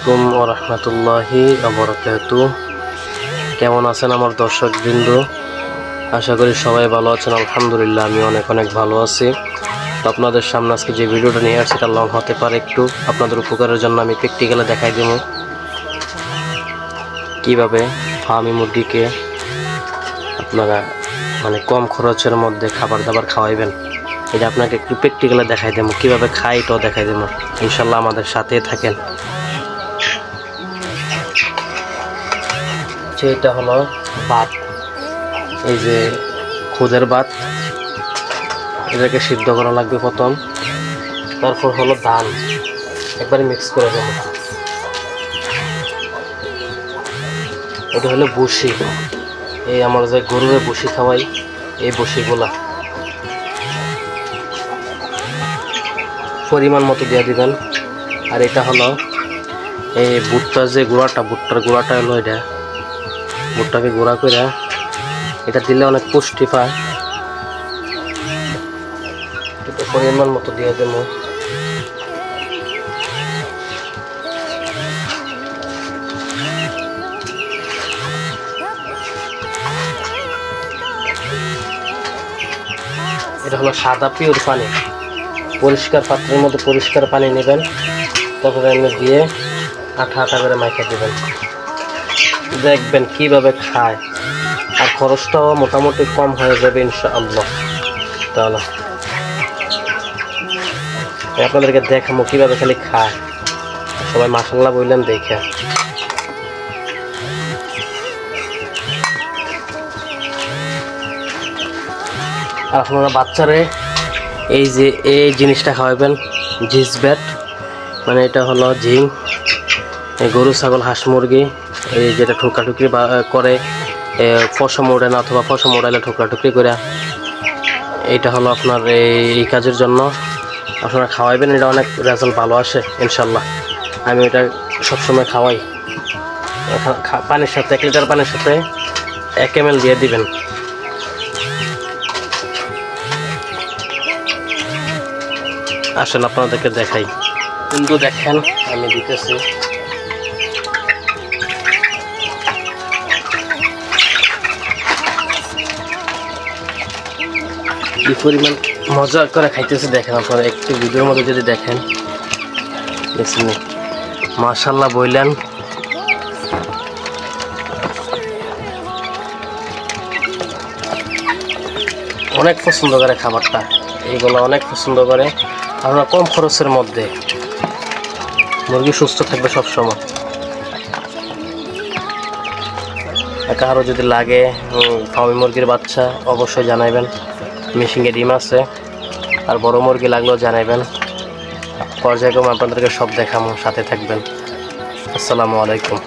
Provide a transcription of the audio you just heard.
আলাইকুম ওয়া রাহমাতুল্লাহি ওয়া বারাকাতুহু। কেমন আছেন আমার দর্শকবৃন্দ? আশা করি সবাই ভালো আছেন। আলহামদুলিল্লাহ আমি অনেক ভালো আছি। তো আপনাদের সামনে আজকে যে ভিডিওটা নিয়ে আসছি এটা লং হতে পারে, একটু আপনাদের উপকারের জন্য আমি প্র্যাকটিক্যালে দেখাই দেব কিভাবে ফার্মি মুরগিকে আপনারা কম খরচের মধ্যে খাবার দাবার খাওয়াইবেন। এটা আপনাকে একটু প্র্যাকটিক্যালে দেখাই দেবো, কীভাবে খাই এটাও দেখাই দেবো। ইনশাল্লাহ আমাদের সাথেই থাকেন। এটা হলো ভাত, এই যে খুদের ভাত, এটাকে সিদ্ধ করা লাগবে প্রথম। তারপর হলো ধান, একবারে মিক্স করে দেবো। এটা হলো বসি, এই আমরা যে গরুরে বসি খাওয়াই, এই বসিগুলা পরিমাণ মতো দিয়ে দিবেন। আর এটা হলো এই ভুট্টার যে গুঁড়াটা, ভুট্টার গুঁড়াটা হলো এটা, ভুট্টাকে গুঁড়া করে এটা দিলে অনেক পুষ্টি পায়। এটা পরিমাণ মতো দিয়ে দেবো। এটা হলো সাদা পিওর পানি, পরিষ্কার পাত্রের মধ্যে পরিষ্কার পানি নেবেন, তারপরে এনে দিয়ে আঠা করে মাইখা দেবেন। দেখবেন কিভাবে খায়, আর খরচটাও মোটামুটি কম হয়ে যাবে ইনশাআল্লাহ। তাহলে আপনাদেরকে দেখাবো কিভাবে খালি খায়, সবাই মাশাআল্লাহ বললেন দেখে। আর আপনারা বাচ্চারে এই যে এই জিনিসটা খাওয়াবেন, জিস ব্যাট, এটা হলো ঝিং, গরু ছাগল হাঁস মুরগি এই যেটা ঠোকরাঠুকরি করে, পশম ওড়ে না, অথবা পশম ওড়াইলে ঠোকরাঠুকরি করে, এইটা হলো আপনার এই কাজের জন্য আপনারা খাওয়াইবেন। এটা অনেক রেজাল্ট ভালো আসে ইনশাল্লাহ। আমি এটা সবসময় খাওয়াই। পানির সাথে 1 লিটার পানির সাথে 1 ml দিয়ে দিবেন। আসেন আপনাদেরকে দেখাই, কিন্তু দেখেন আমি দিতেছি। কি পরিমাণ মজা করে খাইতেছে দেখেন আপনারা, একটু ভিডিওর মধ্যে যদি দেখেন। দেখছেন মাশাআল্লাহ বললেন। অনেক পছন্দ করে খাবারটা, এইগুলো অনেক পছন্দ করে। আপনারা কম খরচের মধ্যে মুরগি সুস্থ থাকবে সবসময়। কারো যদি লাগে ফার্মি মুরগির বাচ্চা অবশ্যই জানাইবেন, মেশিনে ডিম আছে। আর বড় মুরগি লাগলেও জানাইবেন, পর্যায়ক্রমে আপনাদেরকে সব দেখাবো, সাথে থাকবেন। আসসালামু আলাইকুম।